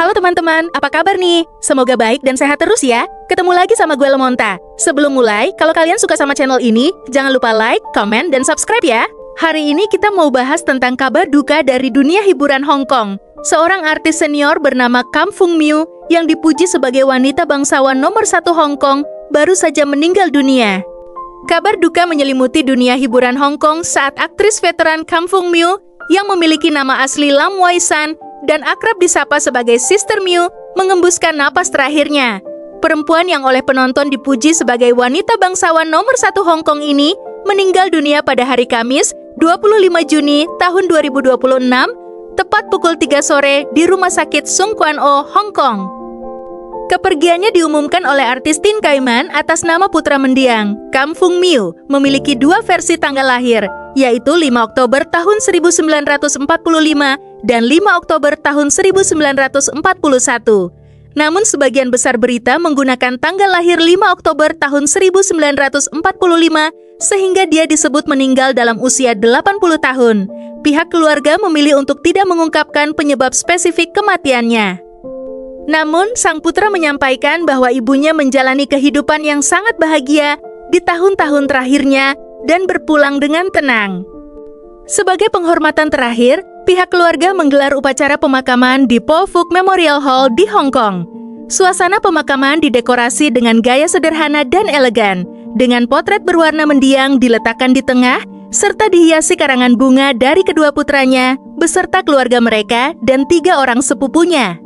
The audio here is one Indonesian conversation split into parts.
Halo teman-teman, apa kabar nih? Semoga baik dan sehat terus ya. Ketemu lagi sama gue Lemonta. Sebelum mulai, kalau kalian suka sama channel ini, jangan lupa like, komen, dan subscribe ya. Hari ini kita mau bahas tentang kabar duka dari dunia hiburan Hong Kong. Seorang artis senior bernama Kam Fung Mew yang dipuji sebagai wanita bangsawan nomor 1 Hong Kong baru saja meninggal dunia. Kabar duka menyelimuti dunia hiburan Hong Kong saat aktris veteran Kam Fung Mew yang memiliki nama asli Lam Wai San dan akrab disapa sebagai Sister Mew mengembuskan napas terakhirnya. Perempuan yang oleh penonton dipuji sebagai wanita bangsawan nomor 1 Hong Kong ini meninggal dunia pada hari Kamis, 25 Juni tahun 2026, tepat pukul 3 sore di Rumah Sakit Sung Kwan O, Hong Kong. Kepergiannya diumumkan oleh artis Tin Kai Man atas nama putra mendiang. Kam Fung Mew memiliki dua versi tanggal lahir, yaitu 5 Oktober tahun 1945 dan 5 Oktober tahun 1941. Namun sebagian besar berita menggunakan tanggal lahir 5 Oktober tahun 1945 sehingga dia disebut meninggal dalam usia 80 tahun. Pihak keluarga memilih untuk tidak mengungkapkan penyebab spesifik kematiannya. Namun, sang putra menyampaikan bahwa ibunya menjalani kehidupan yang sangat bahagia di tahun-tahun terakhirnya dan berpulang dengan tenang. Sebagai penghormatan terakhir, pihak keluarga menggelar upacara pemakaman di Po Fuk Memorial Hall di Hong Kong. Suasana pemakaman didekorasi dengan gaya sederhana dan elegan, dengan potret berwarna mendiang diletakkan di tengah, serta dihiasi karangan bunga dari kedua putranya, beserta keluarga mereka dan 3 orang sepupunya.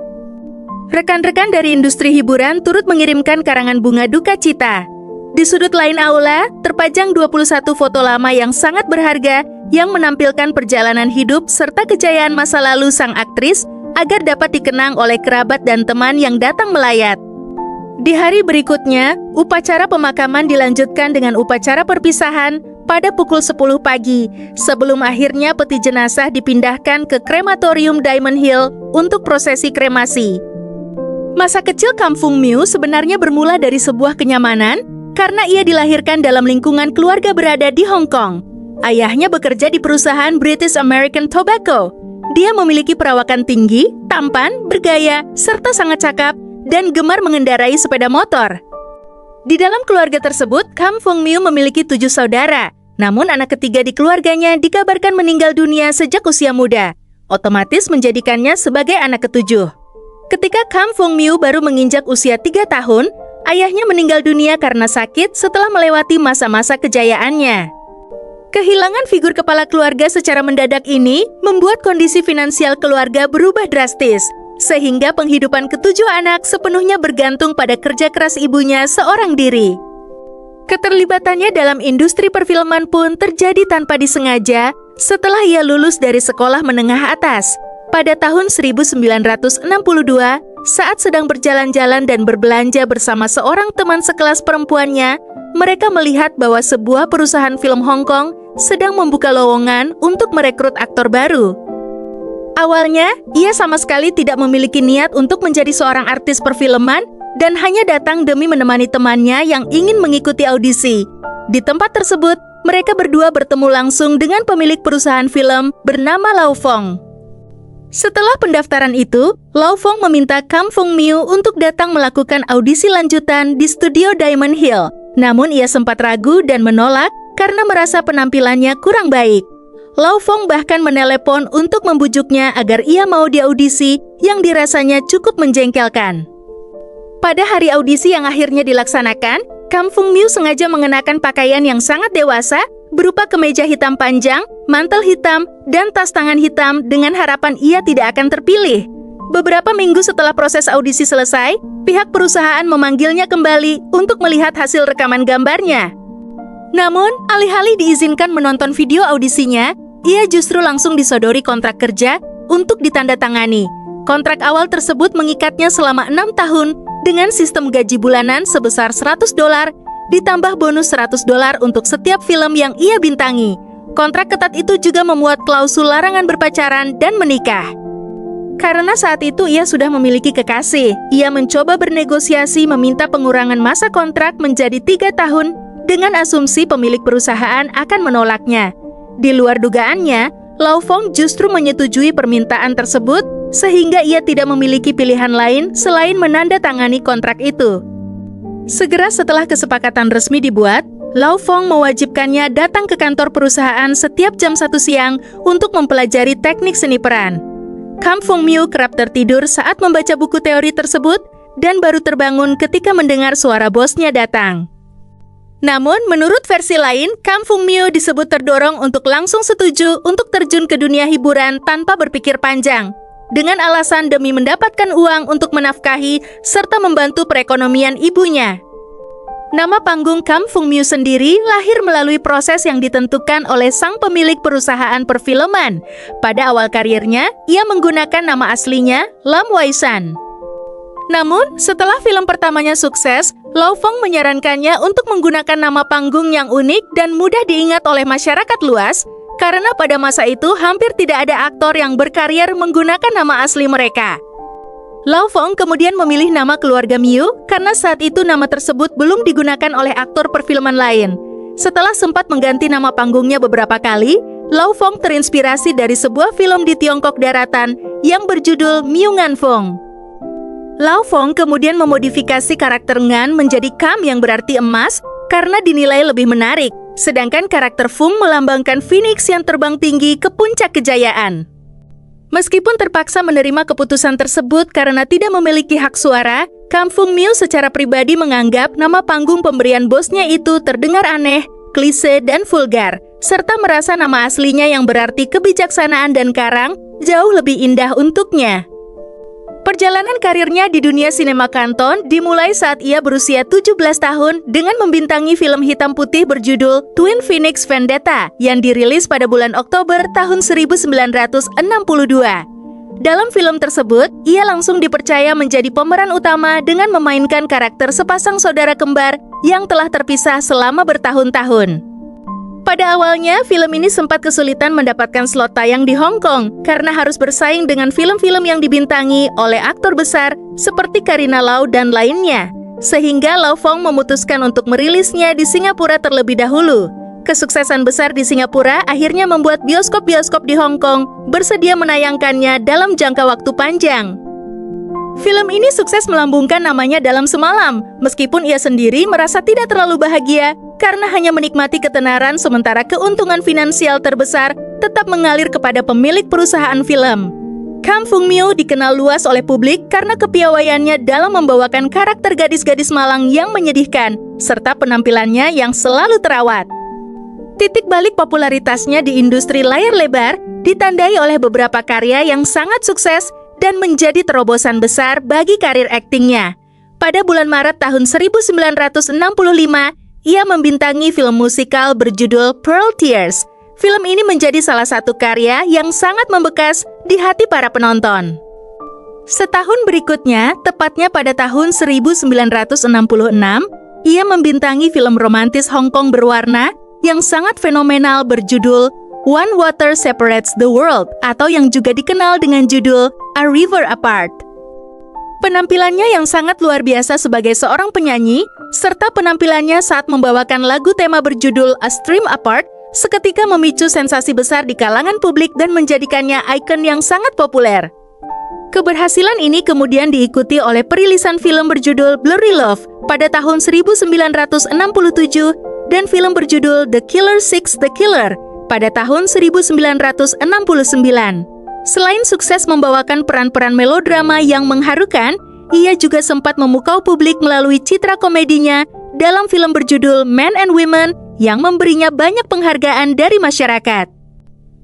Rekan-rekan dari industri hiburan turut mengirimkan karangan bunga duka cita. Di sudut lain aula, terpajang 21 foto lama yang sangat berharga yang menampilkan perjalanan hidup serta kejayaan masa lalu sang aktris agar dapat dikenang oleh kerabat dan teman yang datang melayat. Di hari berikutnya, upacara pemakaman dilanjutkan dengan upacara perpisahan pada pukul 10 pagi, sebelum akhirnya peti jenazah dipindahkan ke krematorium Diamond Hill untuk prosesi kremasi. Masa kecil Kam Fung Mew sebenarnya bermula dari sebuah kenyamanan karena ia dilahirkan dalam lingkungan keluarga berada di Hong Kong. Ayahnya bekerja di perusahaan British American Tobacco. Dia memiliki perawakan tinggi, tampan, bergaya, serta sangat cakap dan gemar mengendarai sepeda motor. Di dalam keluarga tersebut, Kam Fung Mew memiliki 7 saudara. Namun anak ketiga di keluarganya dikabarkan meninggal dunia sejak usia muda, otomatis menjadikannya sebagai anak ketujuh. Ketika Kam Fung Mew baru menginjak usia 3 tahun, ayahnya meninggal dunia karena sakit setelah melewati masa-masa kejayaannya. Kehilangan figur kepala keluarga secara mendadak ini membuat kondisi finansial keluarga berubah drastis, sehingga penghidupan ketujuh anak sepenuhnya bergantung pada kerja keras ibunya seorang diri. Keterlibatannya dalam industri perfilman pun terjadi tanpa disengaja setelah ia lulus dari sekolah menengah atas. Pada tahun 1962, saat sedang berjalan-jalan dan berbelanja bersama seorang teman sekelas perempuannya, mereka melihat bahwa sebuah perusahaan film Hong Kong sedang membuka lowongan untuk merekrut aktor baru. Awalnya, ia sama sekali tidak memiliki niat untuk menjadi seorang artis perfilman dan hanya datang demi menemani temannya yang ingin mengikuti audisi. Di tempat tersebut, mereka berdua bertemu langsung dengan pemilik perusahaan film bernama Lau Fong. Setelah pendaftaran itu, Lau Fong meminta Kam Fung Mew untuk datang melakukan audisi lanjutan di studio Diamond Hill. Namun ia sempat ragu dan menolak karena merasa penampilannya kurang baik. Lau Fong bahkan menelepon untuk membujuknya agar ia mau diaudisi yang dirasanya cukup menjengkelkan. Pada hari audisi yang akhirnya dilaksanakan, Kam Fung Mew sengaja mengenakan pakaian yang sangat dewasa berupa kemeja hitam panjang, mantel hitam, dan tas tangan hitam dengan harapan ia tidak akan terpilih. Beberapa minggu setelah proses audisi selesai, pihak perusahaan memanggilnya kembali untuk melihat hasil rekaman gambarnya. Namun, alih-alih diizinkan menonton video audisinya, ia justru langsung disodori kontrak kerja untuk ditandatangani. Kontrak awal tersebut mengikatnya selama 6 tahun dengan sistem gaji bulanan sebesar $100 ditambah bonus $100 untuk setiap film yang ia bintangi. Kontrak ketat itu juga memuat klausul larangan berpacaran dan menikah. Karena saat itu ia sudah memiliki kekasih, ia mencoba bernegosiasi meminta pengurangan masa kontrak menjadi 3 tahun dengan asumsi pemilik perusahaan akan menolaknya. Di luar dugaannya, Lau Fong justru menyetujui permintaan tersebut sehingga ia tidak memiliki pilihan lain selain menandatangani kontrak itu. Segera setelah kesepakatan resmi dibuat, Lau Fong mewajibkannya datang ke kantor perusahaan setiap jam 1 siang untuk mempelajari teknik seni peran. Kam Fung Miu kerap tertidur saat membaca buku teori tersebut dan baru terbangun ketika mendengar suara bosnya datang. Namun, menurut versi lain, Kam Fung Miu disebut terdorong untuk langsung setuju untuk terjun ke dunia hiburan tanpa berpikir panjang, dengan alasan demi mendapatkan uang untuk menafkahi serta membantu perekonomian ibunya. Nama panggung Kam Fung Miu sendiri lahir melalui proses yang ditentukan oleh sang pemilik perusahaan perfilman. Pada awal karirnya, ia menggunakan nama aslinya Lam Wai San. Namun, setelah film pertamanya sukses, Lau Fong menyarankannya untuk menggunakan nama panggung yang unik dan mudah diingat oleh masyarakat luas, karena pada masa itu hampir tidak ada aktor yang berkarir menggunakan nama asli mereka. Lau Fong kemudian memilih nama keluarga Miu karena saat itu nama tersebut belum digunakan oleh aktor perfilman lain. Setelah sempat mengganti nama panggungnya beberapa kali, Lau Fong terinspirasi dari sebuah film di Tiongkok daratan yang berjudul Miu Ngan Fong. Lau Fong kemudian memodifikasi karakter Ngan menjadi Kam yang berarti emas karena dinilai lebih menarik, sedangkan karakter Fung melambangkan Phoenix yang terbang tinggi ke puncak kejayaan. Meskipun terpaksa menerima keputusan tersebut karena tidak memiliki hak suara, Kam Fung Miu secara pribadi menganggap nama panggung pemberian bosnya itu terdengar aneh, klise, dan vulgar, serta merasa nama aslinya yang berarti kebijaksanaan dan karang jauh lebih indah untuknya. Perjalanan karirnya di dunia sinema Kanton dimulai saat ia berusia 17 tahun dengan membintangi film hitam putih berjudul Twin Phoenix Vendetta yang dirilis pada bulan Oktober tahun 1962. Dalam film tersebut, ia langsung dipercaya menjadi pemeran utama dengan memainkan karakter sepasang saudara kembar yang telah terpisah selama bertahun-tahun. Pada awalnya, film ini sempat kesulitan mendapatkan slot tayang di Hong Kong karena harus bersaing dengan film-film yang dibintangi oleh aktor besar seperti Carina Lau dan lainnya, sehingga Lau Fong memutuskan untuk merilisnya di Singapura terlebih dahulu. Kesuksesan besar di Singapura akhirnya membuat bioskop-bioskop di Hong Kong bersedia menayangkannya dalam jangka waktu panjang. Film ini sukses melambungkan namanya dalam semalam, meskipun ia sendiri merasa tidak terlalu bahagia karena hanya menikmati ketenaran sementara keuntungan finansial terbesar tetap mengalir kepada pemilik perusahaan film. Kam Fung Miu dikenal luas oleh publik karena kepiawaiannya dalam membawakan karakter gadis-gadis malang yang menyedihkan, serta penampilannya yang selalu terawat. Titik balik popularitasnya di industri layar lebar ditandai oleh beberapa karya yang sangat sukses dan menjadi terobosan besar bagi karir aktingnya. Pada bulan Maret tahun 1965, ia membintangi film musikal berjudul Pearl Tears. Film ini menjadi salah satu karya yang sangat membekas di hati para penonton. Setahun berikutnya, tepatnya pada tahun 1966, ia membintangi film romantis Hong Kong berwarna yang sangat fenomenal berjudul One Water Separates the World, atau yang juga dikenal dengan judul A River Apart. Penampilannya yang sangat luar biasa sebagai seorang penyanyi, serta penampilannya saat membawakan lagu tema berjudul A Stream Apart, seketika memicu sensasi besar di kalangan publik dan menjadikannya ikon yang sangat populer. Keberhasilan ini kemudian diikuti oleh perilisan film berjudul Blurry Love pada tahun 1967 dan film berjudul The Killer Six The Killer pada tahun 1969. Selain sukses membawakan peran-peran melodrama yang mengharukan, ia juga sempat memukau publik melalui citra komedinya dalam film berjudul Men and Women yang memberinya banyak penghargaan dari masyarakat.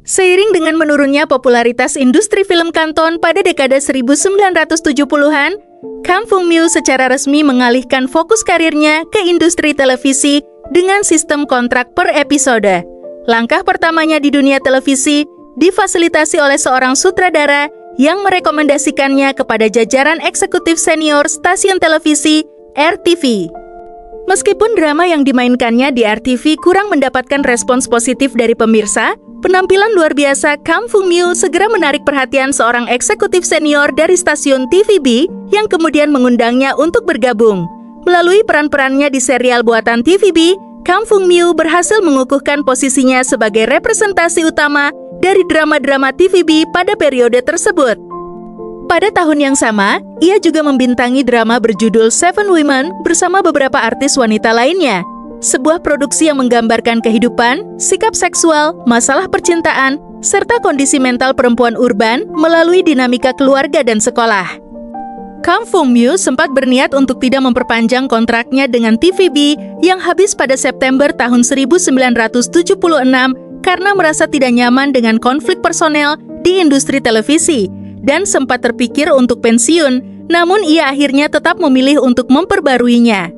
Seiring dengan menurunnya popularitas industri film Kanton pada dekade 1970-an, Kam Fung Miu secara resmi mengalihkan fokus karirnya ke industri televisi dengan sistem kontrak per episode. Langkah pertamanya di dunia televisi difasilitasi oleh seorang sutradara yang merekomendasikannya kepada jajaran eksekutif senior stasiun televisi RTV. Meskipun drama yang dimainkannya di RTV kurang mendapatkan respons positif dari pemirsa, penampilan luar biasa Kam Fung Miu segera menarik perhatian seorang eksekutif senior dari stasiun TVB yang kemudian mengundangnya untuk bergabung. Melalui peran-perannya di serial buatan TVB, Kam Fung Miu berhasil mengukuhkan posisinya sebagai representasi utama dari drama-drama TVB pada periode tersebut. Pada tahun yang sama, ia juga membintangi drama berjudul Seven Women bersama beberapa artis wanita lainnya. Sebuah produksi yang menggambarkan kehidupan, sikap seksual, masalah percintaan, serta kondisi mental perempuan urban melalui dinamika keluarga dan sekolah. Kang Fung Miu sempat berniat untuk tidak memperpanjang kontraknya dengan TVB yang habis pada September tahun 1976 karena merasa tidak nyaman dengan konflik personel di industri televisi dan sempat terpikir untuk pensiun, namun ia akhirnya tetap memilih untuk memperbaruinya.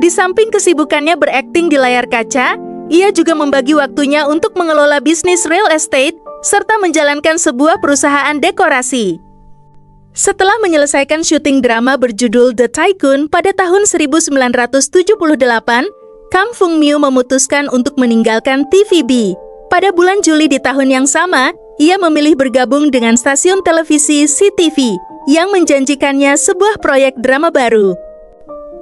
Di samping kesibukannya berakting di layar kaca, ia juga membagi waktunya untuk mengelola bisnis real estate serta menjalankan sebuah perusahaan dekorasi. Setelah menyelesaikan syuting drama berjudul The Tycoon pada tahun 1978, Kang Fung Miu memutuskan untuk meninggalkan TVB. Pada bulan Juli di tahun yang sama, ia memilih bergabung dengan stasiun televisi CTV yang menjanjikannya sebuah proyek drama baru.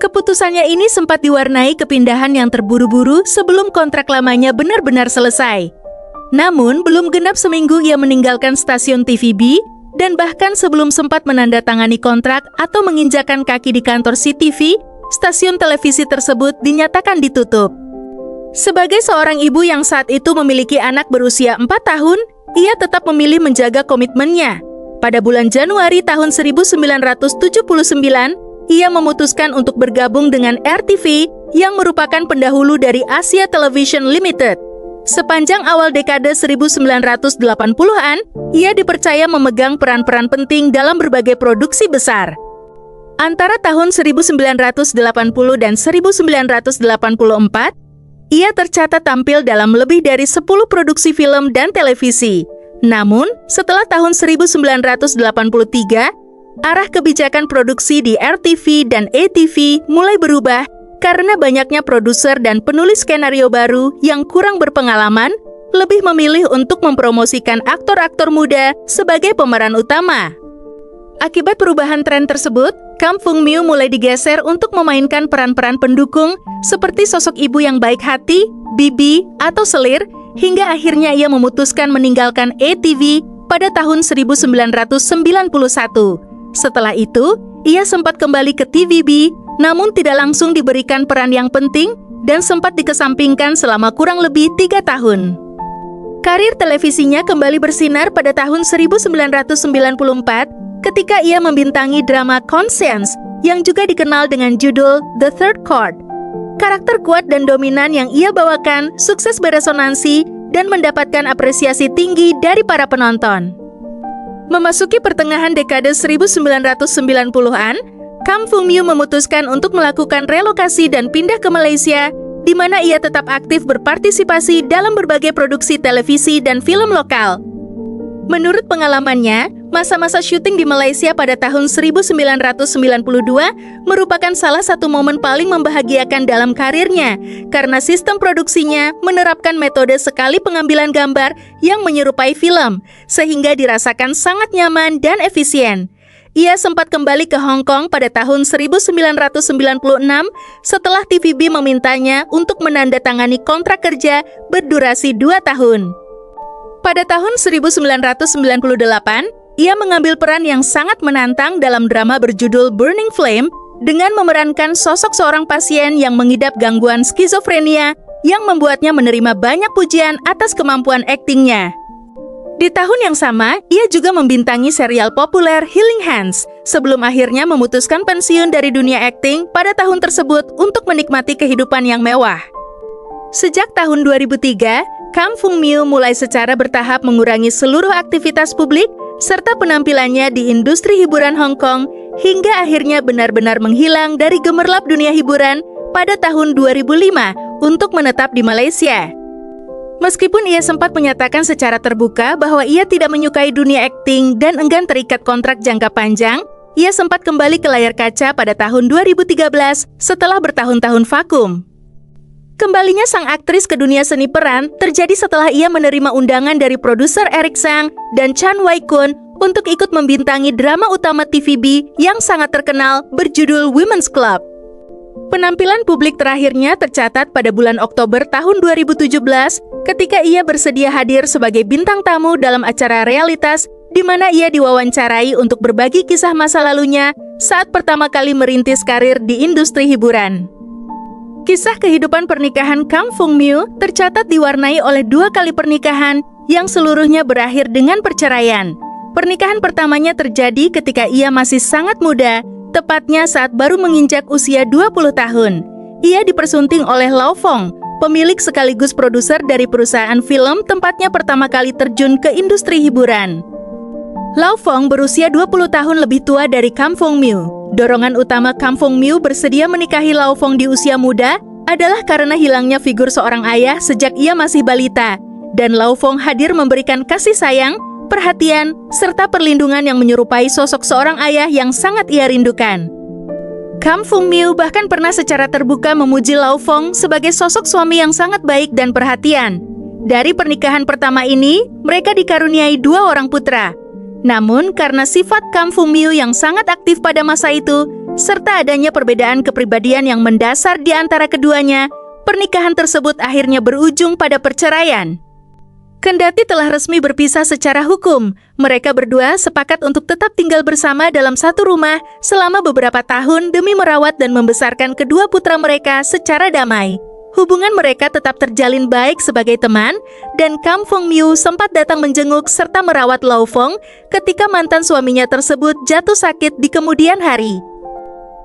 Keputusannya ini sempat diwarnai kepindahan yang terburu-buru sebelum kontrak lamanya benar-benar selesai. Namun, belum genap seminggu ia meninggalkan stasiun TVB, dan bahkan sebelum sempat menandatangani kontrak atau menginjakan kaki di kantor CTV, stasiun televisi tersebut dinyatakan ditutup. Sebagai seorang ibu yang saat itu memiliki anak berusia 4 tahun, ia tetap memilih menjaga komitmennya. Pada bulan Januari tahun 1979, ia memutuskan untuk bergabung dengan RTV yang merupakan pendahulu dari Asia Television Limited. Sepanjang awal dekade 1980-an, ia dipercaya memegang peran-peran penting dalam berbagai produksi besar. Antara tahun 1980 dan 1984, ia tercatat tampil dalam lebih dari 10 produksi film dan televisi. Namun, setelah tahun 1983, arah kebijakan produksi di RTV dan ATV mulai berubah karena banyaknya produser dan penulis skenario baru yang kurang berpengalaman lebih memilih untuk mempromosikan aktor-aktor muda sebagai pemeran utama. Akibat perubahan tren tersebut, Kang Fung Miu mulai digeser untuk memainkan peran-peran pendukung seperti sosok ibu yang baik hati, bibi, atau selir, hingga akhirnya ia memutuskan meninggalkan ATV pada tahun 1991. Setelah itu, ia sempat kembali ke TVB, namun tidak langsung diberikan peran yang penting dan sempat dikesampingkan selama kurang lebih 3 tahun. Karir televisinya kembali bersinar pada tahun 1994 ketika ia membintangi drama Conscience yang juga dikenal dengan judul The Third Court. Karakter kuat dan dominan yang ia bawakan sukses beresonansi dan mendapatkan apresiasi tinggi dari para penonton. Memasuki pertengahan dekade 1990-an, Kang Fung Miu memutuskan untuk melakukan relokasi dan pindah ke Malaysia, di mana ia tetap aktif berpartisipasi dalam berbagai produksi televisi dan film lokal. Menurut pengalamannya, masa-masa syuting di Malaysia pada tahun 1992 merupakan salah satu momen paling membahagiakan dalam karirnya, karena sistem produksinya menerapkan metode sekali pengambilan gambar yang menyerupai film, sehingga dirasakan sangat nyaman dan efisien. Ia sempat kembali ke Hong Kong pada tahun 1996 setelah TVB memintanya untuk menandatangani kontrak kerja berdurasi 2 tahun. Pada tahun 1998, ia mengambil peran yang sangat menantang dalam drama berjudul Burning Flame dengan memerankan sosok seorang pasien yang mengidap gangguan skizofrenia yang membuatnya menerima banyak pujian atas kemampuan aktingnya. Di tahun yang sama, ia juga membintangi serial populer Healing Hands sebelum akhirnya memutuskan pensiun dari dunia akting pada tahun tersebut untuk menikmati kehidupan yang mewah. Sejak tahun 2003, Kang Fung Miu mulai secara bertahap mengurangi seluruh aktivitas publik serta penampilannya di industri hiburan Hong Kong hingga akhirnya benar-benar menghilang dari gemerlap dunia hiburan pada tahun 2005 untuk menetap di Malaysia. Meskipun ia sempat menyatakan secara terbuka bahwa ia tidak menyukai dunia akting dan enggan terikat kontrak jangka panjang, ia sempat kembali ke layar kaca pada tahun 2013 setelah bertahun-tahun vakum. Kembalinya sang aktris ke dunia seni peran terjadi setelah ia menerima undangan dari produser Eric Tsang dan Chan Wai Kun untuk ikut membintangi drama utama TVB yang sangat terkenal berjudul Women's Club. Penampilan publik terakhirnya tercatat pada bulan Oktober tahun 2017 ketika ia bersedia hadir sebagai bintang tamu dalam acara realitas di mana ia diwawancarai untuk berbagi kisah masa lalunya saat pertama kali merintis karir di industri hiburan. Kisah kehidupan pernikahan Kang Fung Miu tercatat diwarnai oleh 2 kali pernikahan yang seluruhnya berakhir dengan perceraian. Pernikahan pertamanya terjadi ketika ia masih sangat muda, tepatnya saat baru menginjak usia 20 tahun. Ia dipersunting oleh Lau Fong, pemilik sekaligus produser dari perusahaan film tempatnya pertama kali terjun ke industri hiburan. Lau Fong berusia 20 tahun lebih tua dari Kang Fung Miu. Dorongan utama Kang Fung Miu bersedia menikahi Lau Fong di usia muda adalah karena hilangnya figur seorang ayah sejak ia masih balita, dan Lau Fong hadir memberikan kasih sayang, perhatian, serta perlindungan yang menyerupai sosok seorang ayah yang sangat ia rindukan. Kang Fung Miu bahkan pernah secara terbuka memuji Lau Fong sebagai sosok suami yang sangat baik dan perhatian. Dari pernikahan pertama ini, mereka dikaruniai 2 orang putra. Namun, karena sifat Kang Fung Miu yang sangat aktif pada masa itu, serta adanya perbedaan kepribadian yang mendasar di antara keduanya, pernikahan tersebut akhirnya berujung pada perceraian. Kendati telah resmi berpisah secara hukum, mereka berdua sepakat untuk tetap tinggal bersama dalam satu rumah selama beberapa tahun demi merawat dan membesarkan kedua putra mereka secara damai. Hubungan mereka tetap terjalin baik sebagai teman, dan Kang Fung Miu sempat datang menjenguk serta merawat Lau Fong ketika mantan suaminya tersebut jatuh sakit di kemudian hari.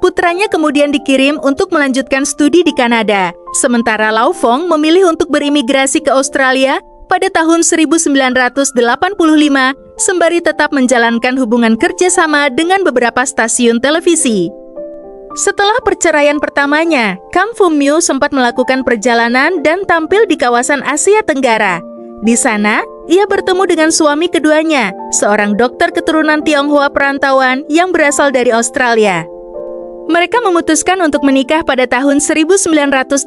Putranya kemudian dikirim untuk melanjutkan studi di Kanada, sementara Lau Fong memilih untuk berimigrasi ke Australia pada tahun 1985 sembari tetap menjalankan hubungan kerjasama dengan beberapa stasiun televisi. Setelah perceraian pertamanya, Kang Fung Miu sempat melakukan perjalanan dan tampil di kawasan Asia Tenggara. Di sana, ia bertemu dengan suami keduanya, seorang dokter keturunan Tionghoa perantauan yang berasal dari Australia. Mereka memutuskan untuk menikah pada tahun 1986,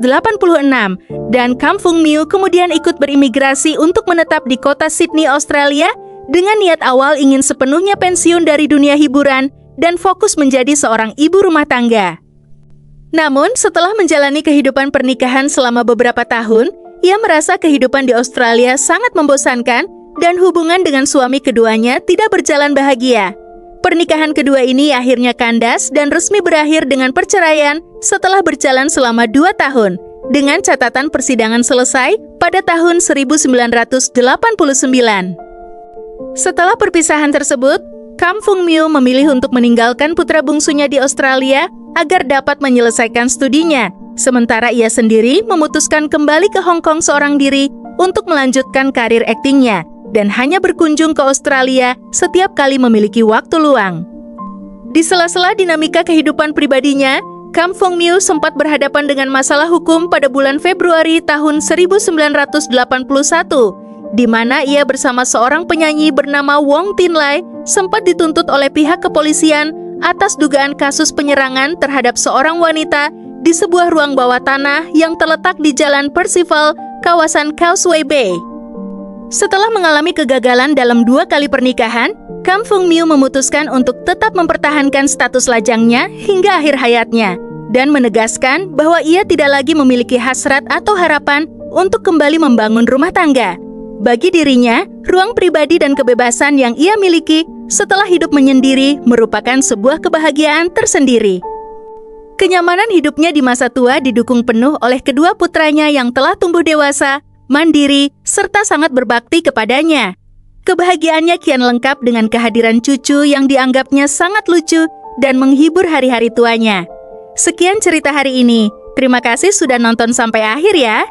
dan Kang Fung Miu kemudian ikut berimigrasi untuk menetap di kota Sydney, Australia, dengan niat awal ingin sepenuhnya pensiun dari dunia hiburan dan fokus menjadi seorang ibu rumah tangga. Namun, setelah menjalani kehidupan pernikahan selama beberapa tahun, ia merasa kehidupan di Australia sangat membosankan dan hubungan dengan suami keduanya tidak berjalan bahagia. Pernikahan kedua ini akhirnya kandas dan resmi berakhir dengan perceraian setelah berjalan selama 2 tahun, dengan catatan persidangan selesai pada tahun 1989. Setelah perpisahan tersebut, Kang Fung Miu memilih untuk meninggalkan putra bungsunya di Australia agar dapat menyelesaikan studinya, sementara ia sendiri memutuskan kembali ke Hong Kong seorang diri untuk melanjutkan karir aktingnya, dan hanya berkunjung ke Australia setiap kali memiliki waktu luang. Di sela-sela dinamika kehidupan pribadinya, Kang Fung Miu sempat berhadapan dengan masalah hukum pada bulan Februari tahun 1981, di mana ia bersama seorang penyanyi bernama Wong Tin Lai sempat dituntut oleh pihak kepolisian atas dugaan kasus penyerangan terhadap seorang wanita di sebuah ruang bawah tanah yang terletak di Jalan Percival, kawasan Causeway Bay. Setelah mengalami kegagalan dalam 2 kali pernikahan, Kang Fung Miu memutuskan untuk tetap mempertahankan status lajangnya hingga akhir hayatnya, dan menegaskan bahwa ia tidak lagi memiliki hasrat atau harapan untuk kembali membangun rumah tangga. Bagi dirinya, ruang pribadi dan kebebasan yang ia miliki setelah hidup menyendiri merupakan sebuah kebahagiaan tersendiri. Kenyamanan hidupnya di masa tua didukung penuh oleh kedua putranya yang telah tumbuh dewasa, mandiri, serta sangat berbakti kepadanya. Kebahagiaannya kian lengkap dengan kehadiran cucu yang dianggapnya sangat lucu dan menghibur hari-hari tuanya. Sekian cerita hari ini. Terima kasih sudah nonton sampai akhir ya.